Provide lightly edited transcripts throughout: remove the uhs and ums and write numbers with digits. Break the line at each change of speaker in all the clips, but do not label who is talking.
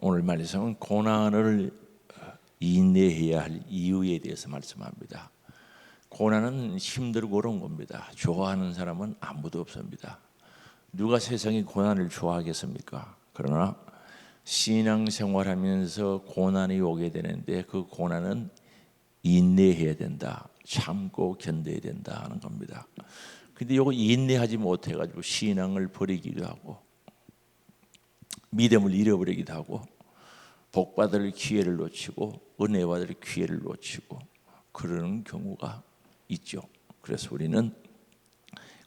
오늘 말씀은 고난을 인내해야 할 이유에 대해서 말씀합니다. 고난은 힘들고 어려운 겁니다. 좋아하는 사람은 아무도 없습니다. 누가 세상에 고난을 좋아하겠습니까? 그러나 신앙생활하면서 고난이 오게 되는데 그 고난은 인내해야 된다. 참고 견뎌야 된다 하는 겁니다. 근데 이거 인내하지 못해가지고 신앙을 버리기도 하고 믿음을 잃어버리기도 하고 복받을 기회를 놓치고 은혜 받을 기회를 놓치고 그러는 경우가 있죠. 그래서 우리는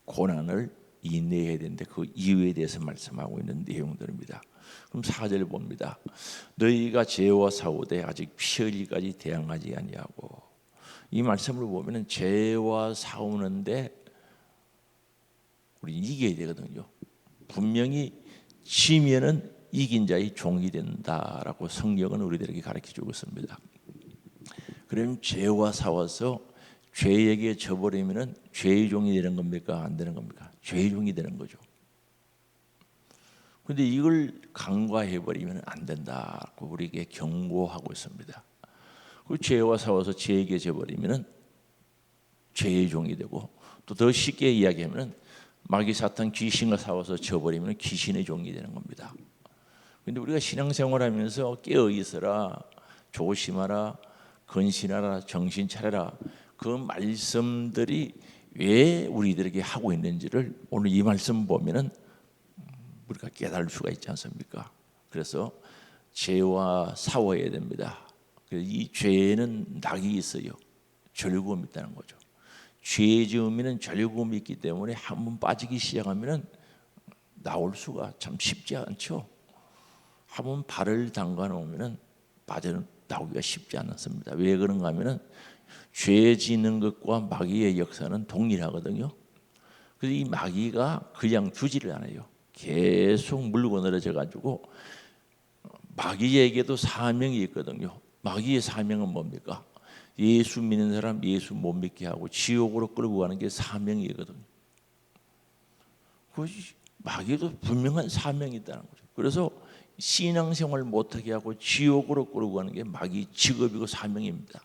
고난을 인내해야 되는데 그 이유에 대해서 말씀하고 있는 내용들입니다. 그럼 4절 봅니다. 너희가 죄와 싸우되 아직 피 흘리기까지 대항하지 아니하고. 이 말씀을 보면은 죄와 싸우는데 우리 이겨야 되거든요. 분명히 지면은 이긴 자의 종이 된다라고 성경은 우리들에게 가르쳐주고 있습니다. 그럼 죄와 싸워서 죄에게 져버리면은 죄의 종이 되는 겁니까? 안 되는 겁니까? 죄의 종이 되는 거죠. 그런데 이걸 간과해버리면 안 된다고 우리에게 경고하고 있습니다. 그 죄와 싸워서 죄에게 져버리면은 죄의 종이 되고 또 더 쉽게 이야기하면은 마귀 사탄 귀신과 싸워서 져버리면 귀신의 종이 되는 겁니다. 그런데 우리가 신앙생활하면서 깨어 있어라, 조심하라, 근신하라, 정신 차려라 그 말씀들이 왜 우리들에게 하고 있는지를 오늘 이 말씀 보면은 우리가 깨달을 수가 있지 않습니까? 그래서 죄와 싸워야 됩니다. 이 죄에는 낙이 있어요. 즐거움이 있다는 거죠. 죄 지으면 즐거움이 있기 때문에 한번 빠지기 시작하면 나올 수가 참 쉽지 않죠. 한번 발을 담가 놓으면 빠져나오기가 쉽지 않습니다. 왜 그런가 하면 죄 짓는 것과 마귀의 역사는 동일하거든요. 그래서 이 마귀가 그냥 두지를 않아요. 계속 물고 늘어져 가지고 마귀에게도 사명이 있거든요. 마귀의 사명은 뭡니까? 예수 믿는 사람 예수 못 믿게 하고 지옥으로 끌고 가는 게 사명이거든요. 그 마귀도 분명한 사명이 있다는 거죠. 그래서 신앙생활 못하게 하고 지옥으로 끌고 가는 게 마귀 직업이고 사명입니다.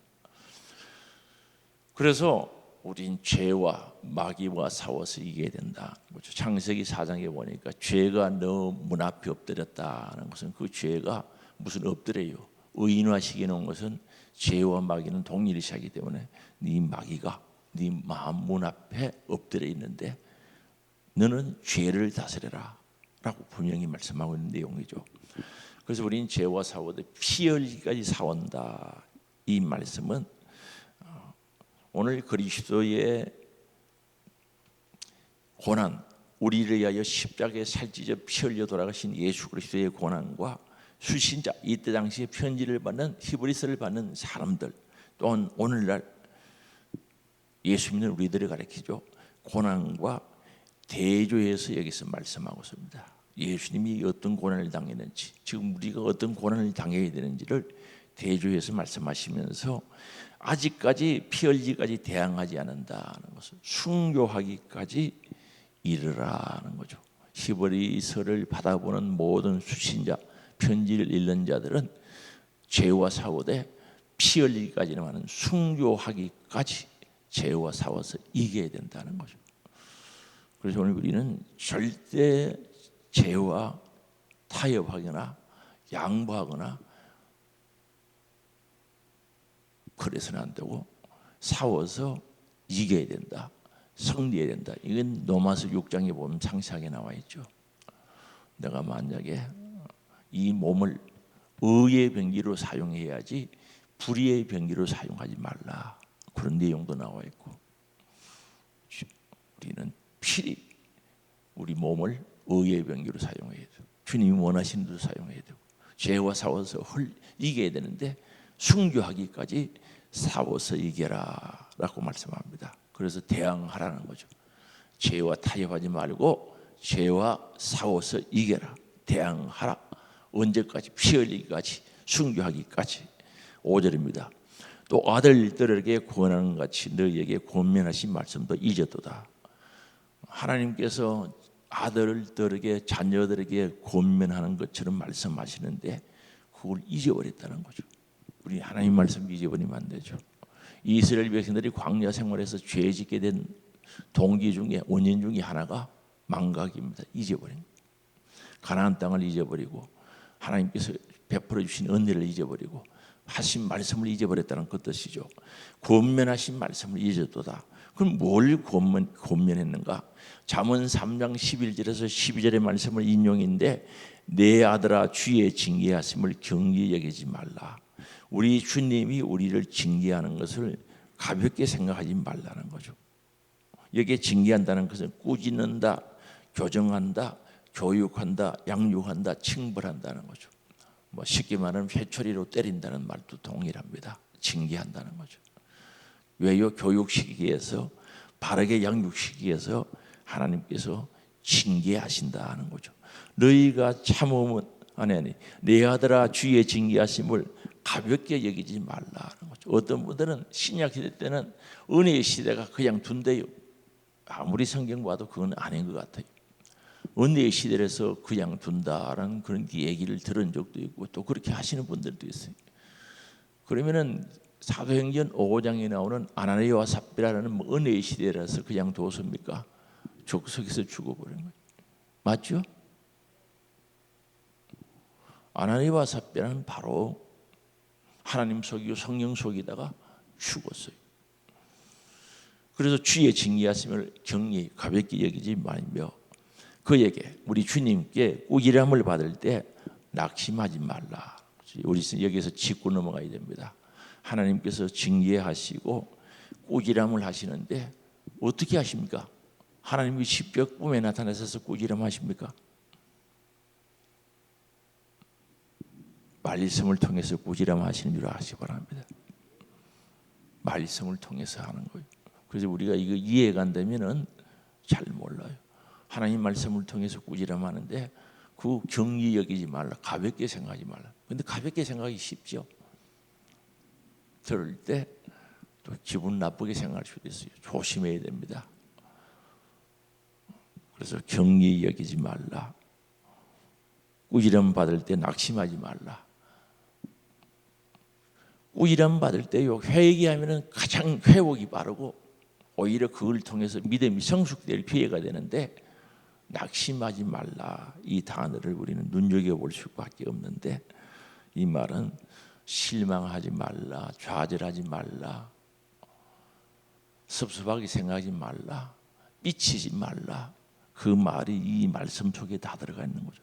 그래서 우린 죄와 마귀와 싸워서 이겨야 된다. 창세기 4장에 보니까 죄가 너 문 앞에 엎드렸다는 것은 그 죄가 무슨 엎드려요. 의인화시켜 놓은 것은 죄와 마귀는 동일시하기 때문에 네 마귀가 네 마음 문 앞에 엎드려 있는데 너는 죄를 다스려라 라고 분명히 말씀하고 있는 내용이죠. 그래서 우리는 죄와 싸우되 피 흘리기까지 싸운다. 이 말씀은 오늘 그리스도의 고난, 우리를 위하여 십자가에 살찌져 피 흘려 돌아가신 예수 그리스도의 고난과 수신자, 이때 당시에 편지를 받는 히브리서를 받는 사람들, 또한 오늘날 예수 믿는 우리들을 가리키죠. 고난과 대조해서 여기서 말씀하고 있습니다. 예수님이 어떤 고난을 당했는지, 지금 우리가 어떤 고난을 당해야 되는지를 대조해서 말씀하시면서 아직까지 피 흘리기까지 대항하지 않는다는 것을 순교하기까지 이르라는 거죠. 히브리서를 받아보는 모든 수신자, 편지를 읽는 자들은 죄와 싸우되 피 흘리기까지는 하는 순교하기까지 죄와 싸워서 이겨야 된다는 거죠. 그래서 오늘 우리는 절대 죄와 타협하거나 양보하거나 그래서는 안 되고 싸워서 이겨야 된다. 승리해야 된다. 이건 로마서 6장에 보면 상세하게 나와 있죠. 내가 만약에 이 몸을 의의 병기로 사용해야지 불의의 병기로 사용하지 말라. 그런 내용도 나와 있고 우리는 필히 우리 몸을 의의 병기로 사용해야 돼요. 주님이 원하시는 대로 사용해야 되고 죄와 싸워서 이겨야 되는데 순교하기까지 싸워서 이겨라 라고 말씀합니다. 그래서 대항하라는 거죠. 죄와 타협하지 말고 죄와 싸워서 이겨라. 대항하라. 언제까지? 피 흘리기까지, 순교하기까지. 5절입니다. 또 아들들에게 권하는 같이 너희에게 권면하신 말씀도 잊었도다. 하나님께서 아들들에게 자녀들에게 권면하는 것처럼 말씀하시는데 그걸 잊어버렸다는 거죠. 우리 하나님 말씀 잊어버리면 안 되죠. 이스라엘 백성들이 광야 생활에서 죄 짓게 된 동기 중에 원인 중에 하나가 망각입니다. 잊어버린 가나안 땅을 잊어버리고 하나님께서 베풀어 주신 은혜를 잊어버리고 하신 말씀을 잊어버렸다는 그 뜻이죠. 권면하신 말씀을 잊었도다. 그럼 뭘 권면했는가? 잠언 3장 11절에서 12절의 말씀을 인용인데 내 아들아 주의 징계하심을 경히 여기지 말라. 우리 주님이 우리를 징계하는 것을 가볍게 생각하지 말라는 거죠. 여기에 징계한다는 것은 꾸짖는다, 교정한다, 교육한다, 양육한다, 징벌한다는 거죠. 뭐 쉽게 말하면 회초리로 때린다는 말도 동일합니다. 징계한다는 거죠. 왜요? 교육시키기 위해서, 바르게 양육시키기 위해서 하나님께서 징계하신다 하는 거죠. 너희가 참으면 아니 내 아들아 주의 징계하심을 가볍게 여기지 말라 하는 거죠. 어떤 분들은 신약 시대 때는 은혜의 시대가 그냥 둔대요. 아무리 성경 봐도 그건 아닌 것 같아요. 은혜의 시대에서 그냥 둔다라는 그런 얘기를 들은 적도 있고 또 그렇게 하시는 분들도 있어요. 그러면은 사도행전 5장에 나오는 아나니아와 삽비라는 은혜의 시대라서 그냥 뒀습니까? 족속에서 죽어버린 거예요. 맞죠? 아나니아와 삽비라는 바로 하나님 속이고 성령 속이다가 죽었어요. 그래서 주의 징계하심을 경히 가볍게 여기지 말며 그에게 우리 주님께 꾸지람을 받을 때 낙심하지 말라. 우리 여기서 짚고 넘어가야 됩니다. 하나님께서 징계하시고 꾸지람을 하시는데 어떻게 하십니까? 하나님이 십벽 꿈에 나타나셔서 꾸지람 하십니까? 말씀을 통해서 꾸지람 하시는 줄 아시기 바랍니다. 말씀을 통해서 하는 거예요. 그래서 우리가 이거 이해가 안 되면은 잘 몰라요. 하나님 말씀을 통해서 꾸지람하는데 그 경히 여기지 말라, 가볍게 생각하지 말라. 근데 가볍게 생각하기 쉽죠. 들을 때 또 기분 나쁘게 생각할 수도 있어요. 조심해야 됩니다. 그래서 경히 여기지 말라. 꾸지람 받을 때 낙심하지 말라. 꾸지람 받을 때요 회개하면은 가장 회복이 빠르고 오히려 그걸 통해서 믿음이 성숙될 기회가 되는데 낙심하지 말라 이 단어를 우리는 눈여겨볼 수밖에 없는데 이 말은 실망하지 말라, 좌절하지 말라, 섭섭하게 생각하지 말라, 삐치지 말라 그 말이 이 말씀 속에 다 들어가 있는 거죠.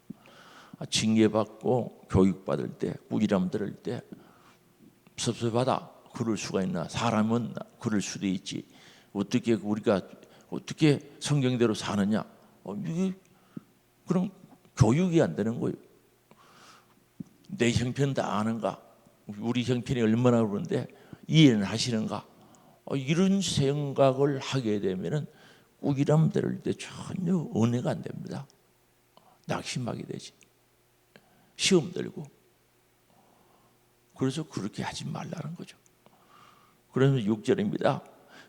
징계받고 교육받을 때 꾸지람 들을 때 섭섭하다 그럴 수가 있나? 사람은 그럴 수도 있지. 어떻게 우리가 어떻게 성경대로 사느냐? 이게 그럼 교육이 안 되는 거예요. 내 형편 다 아는가? 우리 형편이 얼마나 그런데 이해는 하시는가? 이런 생각을 하게 되면은 꾸지람 들을 때 전혀 은혜가 안 됩니다. 낙심하게 되지. 시험 들고. 그래서 그렇게 하지 말라는 거죠. 그래서 6절입니다.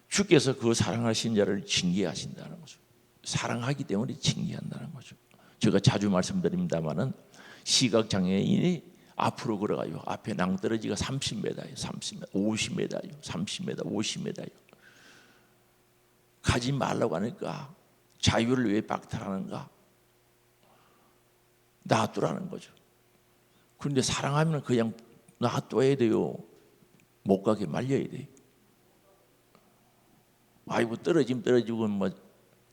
주께서 그 사랑하신 자를 징계하신다는 거죠. 사랑하기 때문에 징계한다는 거죠. 제가 자주 말씀드립니다마는 시각장애인이 앞으로 걸어가요. 앞에 낭떠러지가 30m예요. 30m, 50m예요. 30m, 50m예요. 가지 말라고 하니까 자유를 왜 박탈하는가? 놔두라는 거죠. 그런데 사랑하면 그냥 놔둬야 돼요. 못 가게 말려야 돼요. 아이고 떨어지면 떨어지고 뭐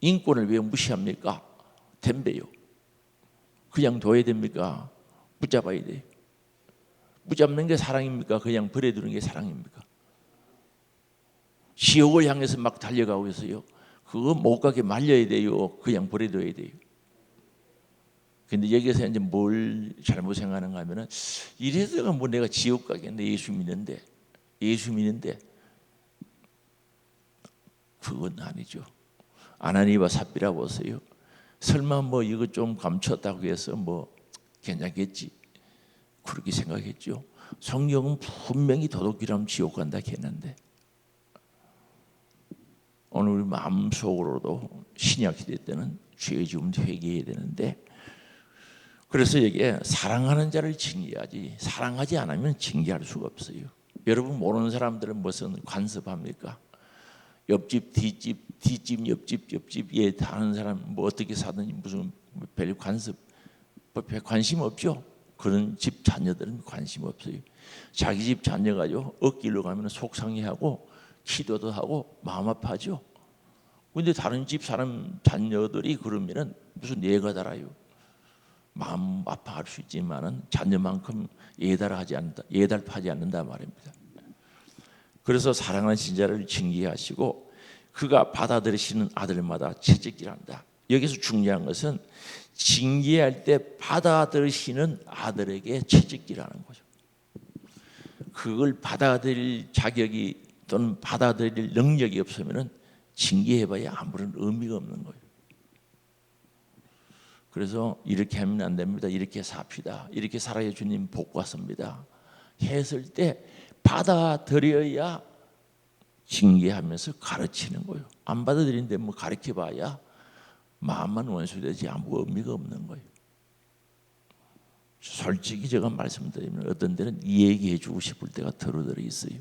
인권을 왜 무시합니까? 덤벼요. 그냥 둬야 됩니까? 붙잡아야 돼요. 붙잡는 게 사랑입니까? 그냥 버려두는 게 사랑입니까? 지옥을 향해서 막 달려가고 있어요. 그거 못 가게 말려야 돼요. 그냥 버려둬야 돼요. 근데 여기서 이제 뭘 잘못 생각하는가 하면은 이래서가 뭐 내가 지옥 가겠네. 예수 믿는데 그건 아니죠. 아나니아와 삽비라 보세요. 설마 뭐 이거 좀 감췄다고 해서 뭐 괜찮겠지 그렇게 생각했죠. 성경은 분명히 도둑질하면 지옥 간다 했는데 오늘 우리 마음속으로도 신약 시대 때는 죄 지음 회개해야 되는데 그래서 여기에 사랑하는 자를 징계하지 사랑하지 않으면 징계할 수가 없어요. 여러분 모르는 사람들은 무슨 간섭합니까? 옆집, 뒷집, 옆집 얘 다른 사람 뭐 어떻게 사든지 무슨 별 간섭, 관심 없죠. 그런 집 자녀들은 관심 없어요. 자기 집 자녀 가지고 억길로 가면 속상해하고 기도도 하고 마음 아파하죠. 근데 다른 집 사람 자녀들이 그러면은 무슨 예가 달아요. 마음 아파할 수 있지만은 자녀만큼 예달하지 않는다 말입니다. 그래서 사랑하는 신자를 징계하시고 그가 받아들이시는 아들마다 채찍질한다. 여기서 중요한 것은 징계할 때 받아들이시는 아들에게 채찍질하는 거죠. 그걸 받아들일 자격이 또는 받아들일 능력이 없으면은 징계해봐야 아무런 의미가 없는 거예요. 그래서 이렇게 하면 안 됩니다. 이렇게 삽시다. 이렇게 살아야 주님 복 받습니다. 했을 때 받아들여야 징계하면서 가르치는 거예요. 안 받아들이는데 뭐 가르쳐봐야 마음만 원수되지 아무 의미가 없는 거예요. 솔직히 제가 말씀드리면 어떤 데는 얘기해 주고 싶을 때가 더러더러 있어요.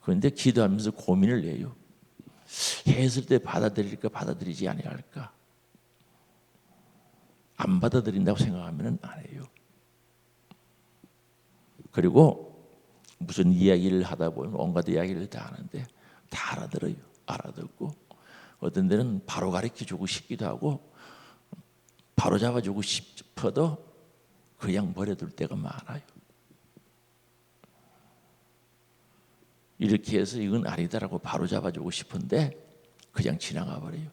그런데 기도하면서 고민을 해요. 했을 때 받아들일까 받아들이지 아니할까. 안 받아들인다고 생각하면 안 해요. 그리고 무슨 이야기를 하다 보면 온갖 이야기를 다 하는데 다 알아들어요. 알아듣고 어떤 데는 바로 가르쳐주고 싶기도 하고 바로 잡아주고 싶어도 그냥 버려둘 때가 많아요. 이렇게 해서 이건 아니다라고 바로 잡아주고 싶은데 그냥 지나가 버려요.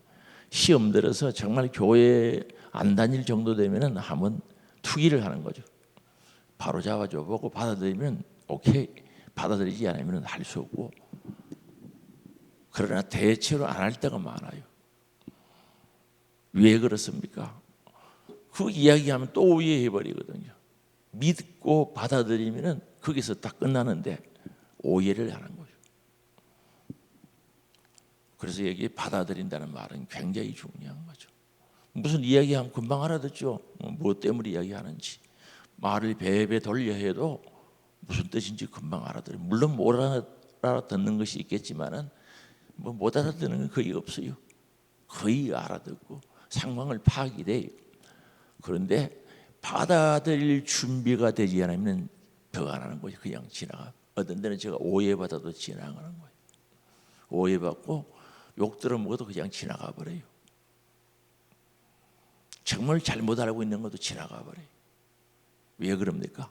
시험 들어서 정말 교회 안 다닐 정도 되면은 한번 투기를 하는 거죠. 바로 잡아줘 보고 받아들이면 오케이, 받아들이지 않으면 할 수 없고, 그러나 대체로 안 할 때가 많아요. 왜 그렇습니까? 그 이야기하면 또 오해해 버리거든요. 믿고 받아들이면 거기서 딱 끝나는데 오해를 하는 거죠. 그래서 여기 받아들인다는 말은 굉장히 중요한 거죠. 무슨 이야기하면 금방 알아듣죠. 뭐 때문에 이야기하는지. 말을 배배 돌려 해도 무슨 뜻인지 금방 알아들어요. 물론 못 알아듣는 것이 있겠지만은 뭐 못 알아듣는 건 거의 없어요. 거의 알아듣고 상황을 파악이 돼요. 그런데 받아들일 준비가 되지 않으면 더 안 하는 거죠. 그냥 지나가. 어떤 데는 제가 오해받아도 지나가는 거예요. 오해받고 욕 들어먹어도 그냥 지나가 버려요. 정말 잘못 알고 있는 것도 지나가 버려요. 왜 그럽니까?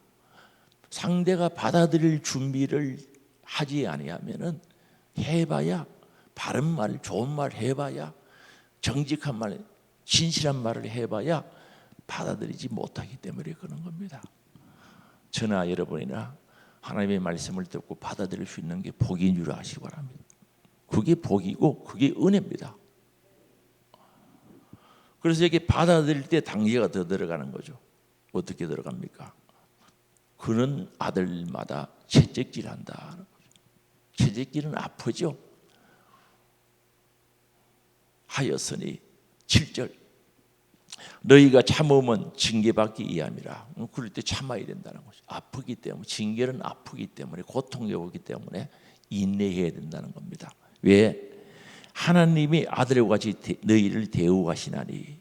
상대가 받아들일 준비를 하지 아니하면은 해봐야 바른 말, 좋은 말 해봐야 정직한 말, 진실한 말을 해봐야 받아들이지 못하기 때문에 그런 겁니다. 저나 여러분이나 하나님의 말씀을 듣고 받아들일 수 있는 게 복인 줄 아시기 바랍니다. 그게 복이고 그게 은혜입니다. 그래서 이렇게 받아들일 때 단계가 더 들어가는 거죠. 어떻게 들어갑니까? 그는 아들마다 채찍질한다. 채찍질은 아프죠. 하였으니 7절 너희가 참으면 징계받기 이함이라. 그럴 때 참아야 된다는 거죠. 아프기 때문에, 징계는 아프기 때문에, 고통이 오기 때문에 인내해야 된다는 겁니다. 왜? 하나님이 아들과 같이 너희를 대우하시나니,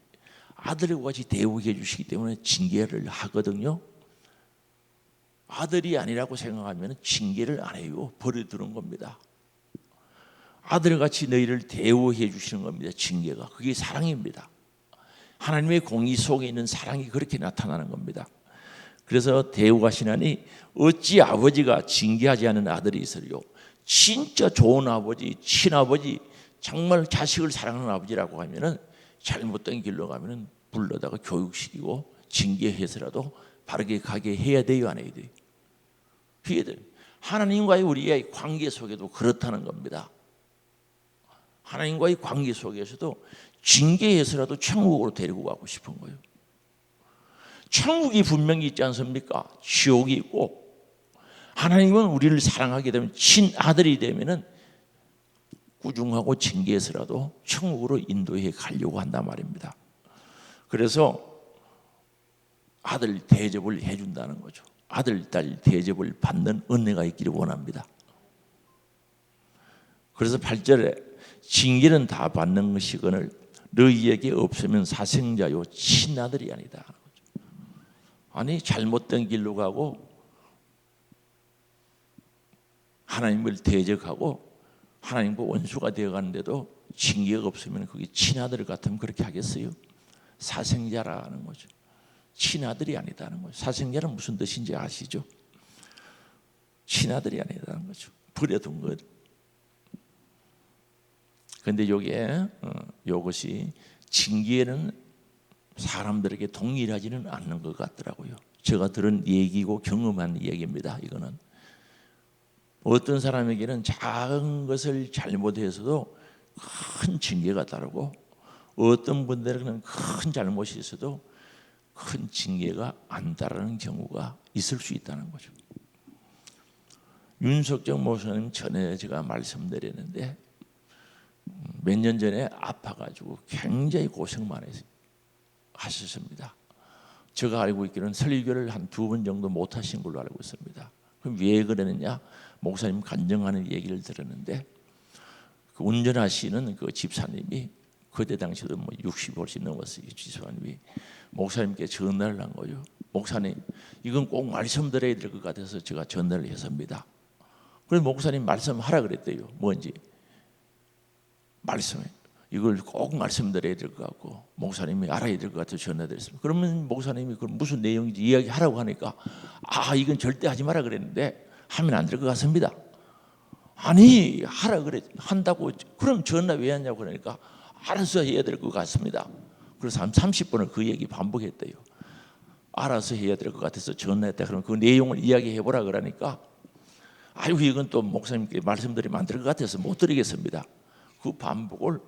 아들과 같이 대우해 주시기 때문에 징계를 하거든요. 아들이 아니라고 생각하면 징계를 안 해요. 버려두는 겁니다. 아들같이 너희를 대우해 주시는 겁니다. 징계가. 그게 사랑입니다. 하나님의 공의 속에 있는 사랑이 그렇게 나타나는 겁니다. 그래서 대우하시나니 어찌 아버지가 징계하지 않은 아들이 있으리요. 진짜 좋은 아버지, 친아버지, 정말 자식을 사랑하는 아버지라고 하면은 잘못된 길로 가면은 불러다가 교육시키고 징계해서라도 바르게 가게 해야 돼요, 안 해야 돼요? 해야 돼요. 하나님과의 우리의 관계 속에도 그렇다는 겁니다. 하나님과의 관계 속에서도 징계해서라도 천국으로 데리고 가고 싶은 거예요. 천국이 분명히 있지 않습니까? 지옥이 있고, 하나님은 우리를 사랑하게 되면 친아들이 되면은 꾸중하고 징계해서라도 천국으로 인도해 가려고 한단 말입니다. 그래서 아들 대접을 해준다는 거죠. 아들, 딸 대접을 받는 은혜가 있기를 원합니다. 그래서 8절에 징계는 다 받는 것이거늘 너희에게 없으면 사생자요 친아들이 아니다. 아니 잘못된 길로 가고 하나님을 대적하고 하나님과 원수가 되어가는데도 징계가 없으면 그게 친아들 같으면 그렇게 하겠어요? 사생자라는 거죠. 친아들이 아니다는 거죠. 사생자는 무슨 뜻인지 아시죠? 친아들이 아니다는 거죠. 버려둔 것. 그런데 이것이 징계는 사람들에게 동일하지는 않는 것 같더라고요. 제가 들은 얘기고 경험한 얘기입니다. 이거는 어떤 사람에게는 작은 것을 잘못해서도 큰 징계가 따르고 어떤 분들에게는 큰 잘못이 있어도 큰 징계가 안 따르는 경우가 있을 수 있다는 거죠. 윤석정 목사님 전에 제가 말씀드렸는데 몇 년 전에 아파가지고 굉장히 고생 많이 하셨습니다. 제가 알고 있기로는 설교를 한 2번 정도 못 하신 걸로 알고 있습니다. 그럼 왜 그러느냐? 목사님 간증하는 얘기를 들었는데 그 운전하시는 그 집사님이 그때 당시도 60훨씬 넘었어요. 집사님이 목사님께 전화를 한 거죠. 목사님, 이건 꼭 말씀드려야 될 것 같아서 제가 전화를 했습니다. 그래서 목사님 말씀하라 그랬대요. 뭔지 말씀해. 이걸 꼭 말씀드려야 될 것 같고 목사님이 알아야 될 것 같아서 전화드렸습니다. 그러면 목사님이 그 무슨 내용인지 이야기하라고 하니까 이건 절대 하지 마라 그랬는데 하면 안 될 것 같습니다. 아니 하라 그래 한다고 그럼 전화 왜 하냐고 그러니까 알아서 해야 될 것 같습니다. 그래서 한 30번을 그 얘기 반복했대요. 알아서 해야 될 것 같아서 전화했다. 그럼 그 내용을 이야기해 보라 그러니까 이건 또 목사님께 말씀드리면 안 될 것 같아서 못 드리겠습니다. 그 반복을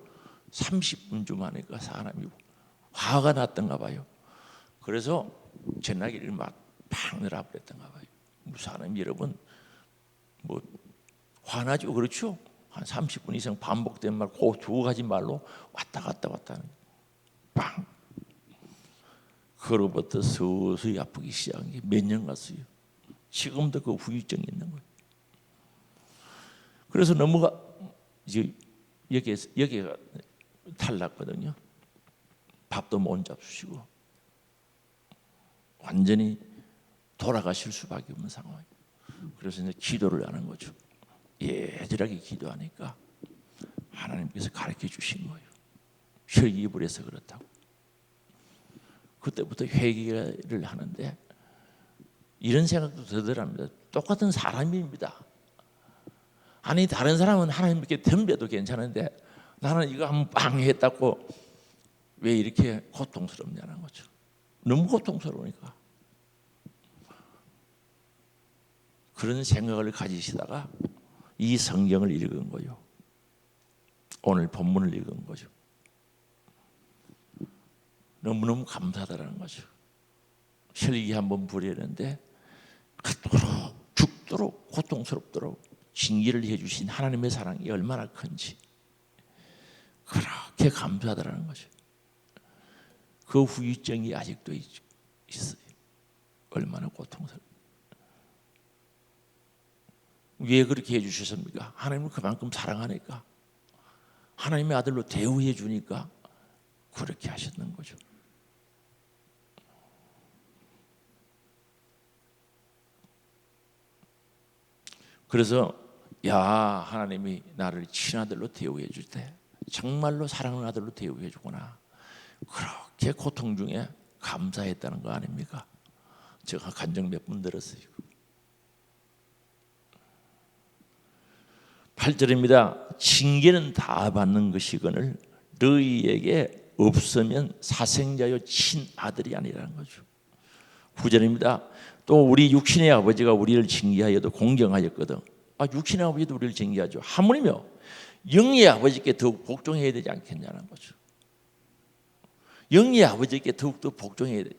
30분 좀 하니까 사람이 화가 났던가 봐요. 그래서 전화기를 막팍 늘어버렸던가 봐요. 사람 여러분 화나죠. 그렇죠? 한 30분 이상 반복된 말, 그 2가지 말로 왔다 갔다 하는 빵. 그로부터 서서히 아프기 시작한 게 몇 년 갔어요. 지금도 그 후유증이 있는 거예요. 그래서 이제 여기가 탈났거든요. 밥도 못 잡수시고 완전히 돌아가실 수밖에 없는 상황이에요. 그래서 이제 기도를 하는 거죠. 예절하게 기도하니까 하나님께서 가르쳐 주신 거예요. 혈기입을 해서 그렇다고. 그때부터 회개를 하는데 이런 생각도 들더랍니다. 똑같은 사람입니다. 아니 다른 사람은 하나님께 덤벼도 괜찮은데 나는 이거 한번 빵 했다고 왜 이렇게 고통스럽냐는 거죠. 너무 고통스러우니까. 그런 생각을 가지시다가 이 성경을 읽은 거예요. 오늘 본문을 읽은 거죠. 너무너무 감사하다는 거죠. 혈기 한번 부리는데 죽도록 고통스럽도록 징계를 해주신 하나님의 사랑이 얼마나 큰지 그렇게 감사하다는 거죠. 그 후유증이 아직도 있어요. 얼마나 고통스러워요. 왜 그렇게 해주셨습니까? 하나님을 그만큼 사랑하니까 하나님의 아들로 대우해 주니까 그렇게 하셨는 거죠. 그래서 하나님이 나를 친아들로 대우해 줄 때 정말로 사랑하는 아들로 대우해 주구나. 그렇게 고통 중에 감사했다는 거 아닙니까? 제가 간증 몇 번 들었어요. 8절입니다. 징계는 다 받는 것이거늘 너희에게 없으면 사생자요 친아들이 아니라는 거죠. 9절입니다. 또 우리 육신의 아버지가 우리를 징계하여도 공경하였거든. 육신의 아버지도 우리를 징계하죠. 하물며 영의 아버지께 더욱 복종해야 되지 않겠냐는 거죠. 영의 아버지께 더욱더 복종해야 돼.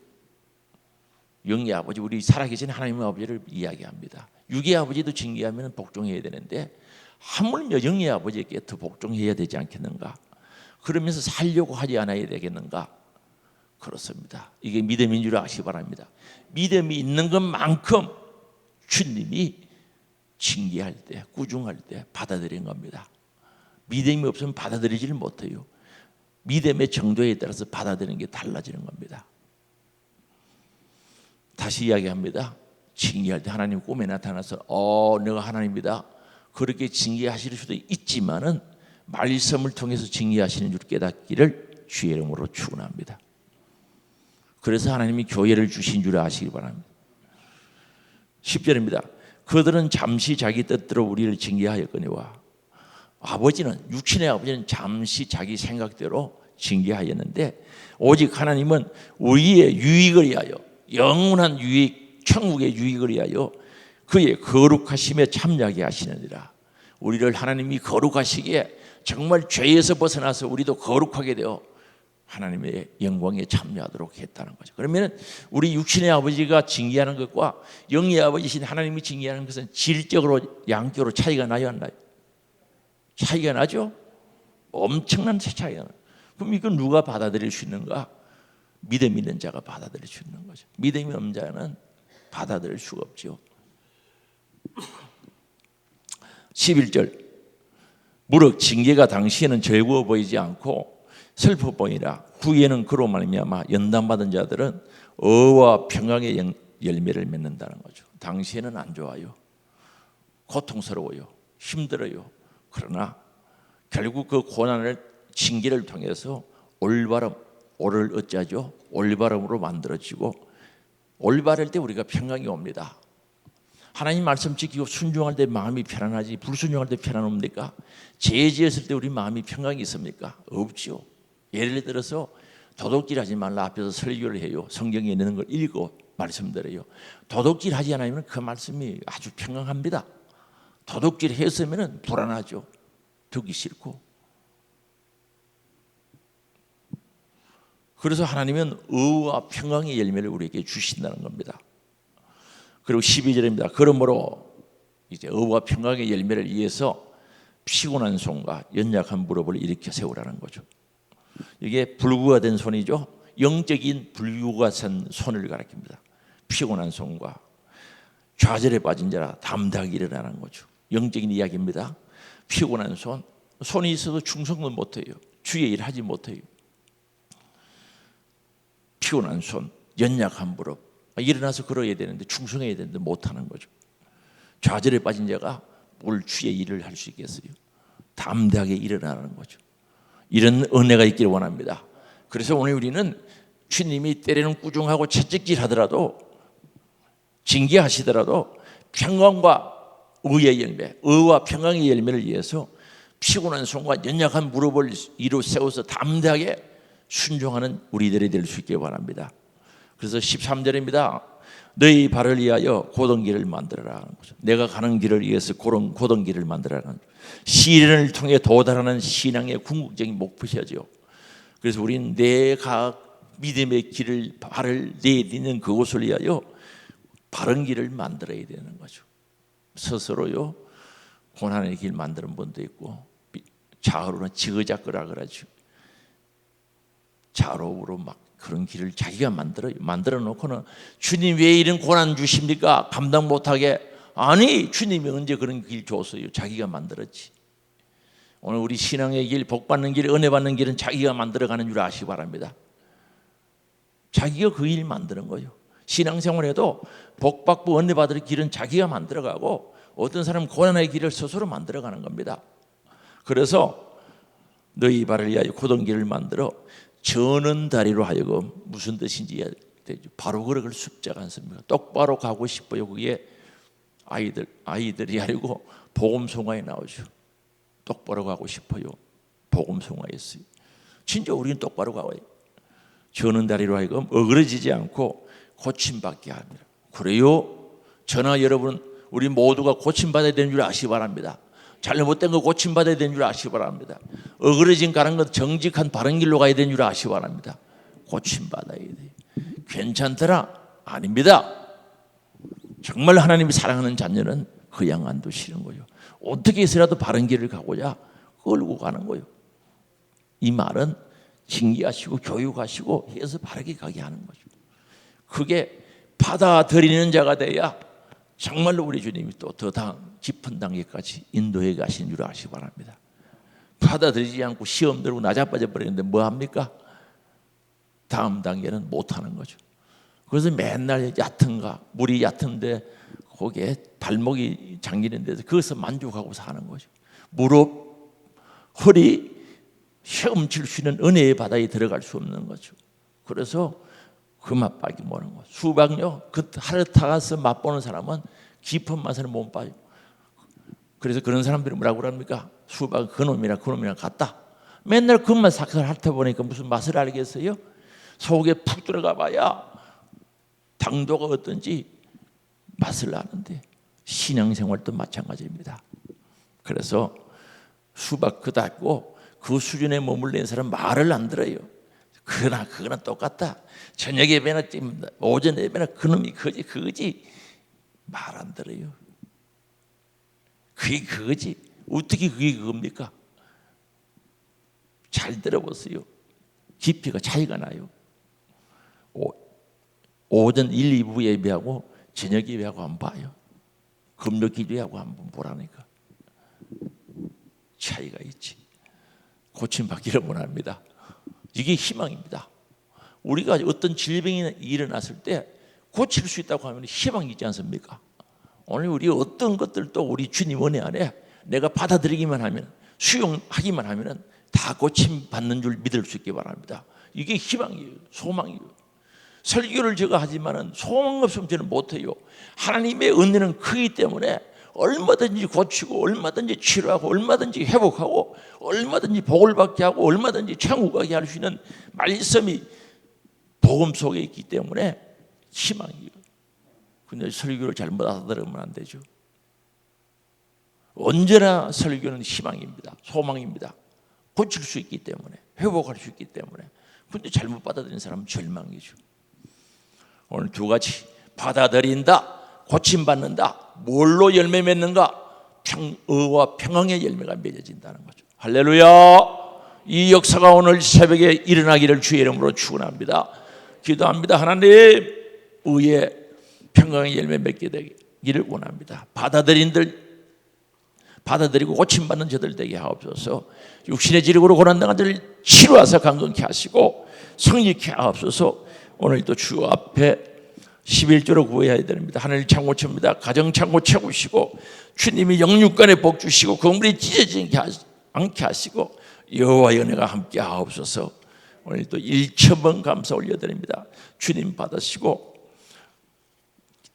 영의 아버지, 우리 살아계신 하나님의 아버지를 이야기합니다. 육의 아버지도 징계하면 복종해야 되는데 하물며 영의 아버지께 더 복종해야 되지 않겠는가? 그러면서 살려고 하지 않아야 되겠는가? 그렇습니다. 이게 믿음인 줄 아시기 바랍니다. 믿음이 있는 것만큼 주님이 징계할 때, 꾸중할 때 받아들이는 겁니다. 믿음이 없으면 받아들이지를 못해요. 믿음의 정도에 따라서 받아들이는 게 달라지는 겁니다. 다시 이야기합니다. 징계할 때 하나님 꿈에 나타나서 내가 하나님이다, 그렇게 징계하실 수도 있지만은 말씀을 통해서 징계하시는 줄 깨닫기를 주의 이름으로 축원합니다. 그래서 하나님이 교회를 주신 줄 아시기 바랍니다. 10절입니다. 그들은 잠시 자기 뜻대로 우리를 징계하였거니와, 아버지는, 육신의 아버지는 잠시 자기 생각대로 징계하였는데 오직 하나님은 우리의 유익을 위하여, 영원한 유익, 천국의 유익을 위하여 그의 거룩하심에 참여하게 하시느니라. 우리를 하나님이 거룩하시기에 정말 죄에서 벗어나서 우리도 거룩하게 되어 하나님의 영광에 참여하도록 했다는 거죠. 그러면 우리 육신의 아버지가 징계하는 것과 영의 아버지신 하나님이 징계하는 것은 질적으로, 양적으로 차이가 나요, 안 나요? 차이가 나죠? 엄청난 차이가 나요. 그럼 이건 누가 받아들일 수 있는가? 믿음 있는 자가 받아들일 수 있는 거죠. 믿음이 없는 자는 받아들일 수가 없죠. 11절, 무릇 징계가 당시에는 즐거워 보이지 않고 슬퍼 보이라. 후에는 그로 말미암아 연단받은 자들은 의와 평강의 열매를 맺는다는 거죠. 당시에는 안 좋아요. 고통스러워요. 힘들어요. 그러나 결국 그 고난을, 징계를 통해서 올바름, 올을 어쩌죠? 올바름으로 만들어지고, 올바를 때 우리가 평강이 옵니다. 하나님 말씀 지키고 순종할 때 마음이 편안하지 불순종할 때 편안합니까? 죄 지었을 때 우리 마음이 평강이 있습니까? 없죠. 예를 들어서 도둑질 하지 말라 앞에서 설교를 해요. 성경에 있는 걸 읽고 말씀드려요. 도둑질 하지 않으면 그 말씀이 아주 평강합니다. 도둑질 했으면 불안하죠. 듣기 싫고. 그래서 하나님은 의와 평강의 열매를 우리에게 주신다는 겁니다. 그리고 12절입니다. 그러므로 이제 의와 평강의 열매를 위해서 피곤한 손과 연약한 무릎을 일으켜 세우라는 거죠. 이게 불구가 된 손이죠. 영적인 불구가 된 손을 가리킵니다. 피곤한 손과 좌절에 빠진 자라 담대하게 일어나는 거죠. 영적인 이야기입니다. 피곤한 손, 손이 있어도 충성도 못해요. 주의 일 하지 못해요. 피곤한 손, 연약한 무릎, 일어나서 걸어야 되는데 충성해야 되는데 못하는 거죠. 좌절에 빠진 자가 뭘 주의 일을 할 수 있겠어요? 담대하게 일어나는 거죠. 이런 은혜가 있기를 원합니다. 그래서 오늘 우리는 주님이 때로는 꾸중하고 채찍질 하더라도, 징계하시더라도 평강과 의의 열매, 의와 평강의 열매를 위해서 피곤한 손과 연약한 무릎을 이루 세워서 담대하게 순종하는 우리들이 될 수 있기를 바랍니다. 그래서 13절입니다. 너희 발을 위하여 고든 길을 만들어라. 내가 가는 길을 위해서 고든 길을 만들어라. 시련을 통해 도달하는 신앙의 궁극적인 목표시하죠. 그래서 우리는 내가 믿음의 길을, 발을 내딛는 그곳을 위하여 바른 길을 만들어야 되는 거죠. 스스로요 고난의 길 만드는 분도 있고, 좌우로는 지그자그라 그러죠. 좌우로 막 그런 길을 자기가 만들어 놓고는 주님 왜 이런 고난 주십니까? 감당 못하게. 아니, 주님이 언제 그런 길 줬어요? 자기가 만들었지. 오늘 우리 신앙의 길, 복받는 길, 은혜 받는 길은 자기가 만들어가는 줄 아시기 바랍니다. 자기가 그 일 만드는 거예요. 신앙생활에도 복받고 은혜 받을 길은 자기가 만들어가고, 어떤 사람은 고난의 길을 스스로 만들어가는 겁니다. 그래서 너희 발을 위하여 고든 길을 만들어 저는 다리로 하여금, 무슨 뜻인지 바로 그걸 숙자가 않습니까? 똑바로 가고 싶어요. 그게 아이들이 아니고 복음송화에 나오죠. 똑바로 가고 싶어요. 복음송화였어요. 진짜 우리는 똑바로 가요. 저는 다리로 하여금 어그러지지 않고 고침받게 합니다. 그래요? 저나 여러분, 우리 모두가 고침받아야 되는 줄 아시기 바랍니다. 잘못된 거 고침받아야 되는 줄 아시기 바랍니다. 어그러진 가는 것, 정직한 바른 길로 가야 되는 줄 아시기 바랍니다. 고침받아야 돼요. 괜찮더라? 아닙니다. 정말 하나님이 사랑하는 자녀는 그 양 안 두시는 거예요. 어떻게 해서라도 바른 길을 가고자 끌고 가는 거예요. 이 말은 징계하시고 교육하시고 해서 바르게 가게 하는 거죠. 그게 받아들이는 자가 돼야 정말로 우리 주님이 또 더 깊은 단계까지 인도해 가신 줄 아시기 바랍니다. 받아들이지 않고 시험 들고 나자빠져 버리는데 뭐합니까? 다음 단계는 못하는 거죠. 그래서 맨날 얕은가 물이 얕은데 거기에 발목이 잠기는 데서 거기서 만족하고 사는 거죠. 무릎, 허리 헤엄칠 수 있는 은혜의 바다에 들어갈 수 없는 거죠. 그래서 그 맛밖에 모르는 거죠. 수박요, 그 하루 타가서 맛보는 사람은 깊은 맛에는 못 봐요. 그래서 그런 사람들이 뭐라고 그럽니까? 수박 그놈이랑 같다. 맨날 그것만 삭삭 핥아 보니까 무슨 맛을 알겠어요? 속에 푹 들어가 봐야 당도가 어떤지 맛을 아는데 신앙생활도 마찬가지입니다. 그래서 수박 그다고 그 수준에 머물러 있는 사람 말을 안 들어요. 그러나 그거는 똑같다. 저녁 예배나 오전 예배나 그놈이 그거지 말 안 들어요. 그게 그거지. 어떻게 그게 그겁니까? 잘 들어보세요. 깊이가 차이가 나요. 오전 1, 2부 예배하고 저녁 예배하고 한번 봐요. 금요 기도하고 한번 보라니까. 차이가 있지. 고침받기를 원합니다. 이게 희망입니다. 우리가 어떤 질병이 일어났을 때 고칠 수 있다고 하면 희망이 있지 않습니까? 오늘 우리 어떤 것들도 우리 주님 은혜 안에 내가 받아들이기만 하면 수용하기만 하면 다 고침받는 줄 믿을 수 있기 바랍니다. 이게 희망이에요. 소망이에요. 설교를 제가 하지만은 소망 없으면 저는 못해요. 하나님의 은혜는 크기 때문에 얼마든지 고치고 얼마든지 치료하고 얼마든지 회복하고 얼마든지 복을 받게 하고 얼마든지 천국 가게 할 수 있는 말씀이 복음 속에 있기 때문에 희망이에요. 근데 설교를 잘못 알아들으면 안 되죠. 언제나 설교는 희망입니다. 소망입니다. 고칠 수 있기 때문에 회복할 수 있기 때문에. 근데 잘못 받아들이는 사람은 절망이죠. 오늘 두 가지 받아들인다, 고침받는다. 뭘로 열매 맺는가? 의와 평강의 열매가 맺어진다는 거죠. 할렐루야. 이 역사가 오늘 새벽에 일어나기를 주의 이름으로 축원합니다. 기도합니다. 하나님, 의의 평강의 열매 맺게 되기를 원합니다. 받아들이고 고침받는 저들 되게 하옵소서. 육신의 질병으로 고난당한 자를 치료하사 강건케 하시고 성립케 하옵소서. 오늘도 주 앞에 11조로 구해야 됩니다. 하늘 창고 채웁니다. 가정 창고 채우시고 주님이 영육간에 복 주시고 건물이 찢어지지 않게 하시고 여호와의 은혜가 함께 하옵소서. 오늘도 1,000번 감사 올려드립니다. 주님 받으시고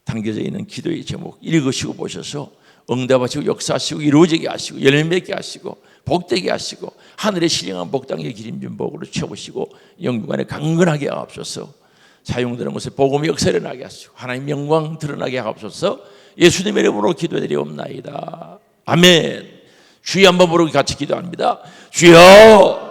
담겨져 있는 기도의 제목 읽으시고 보셔서 응답하시고 역사하시고 이루어지게 하시고 열매 맺게 하시고 복되게 하시고 하늘의 신령한 복당의 기름진 복으로 채우시고 영육간에 강건하게 하옵소서. 사용되는 곳에 복음의 역사를 나게 하시고 하나님 영광 드러나게 하옵소서. 예수님의 이름으로 기도드리옵나이다. 아멘. 주여 한번 부르고 같이 기도합니다. 주여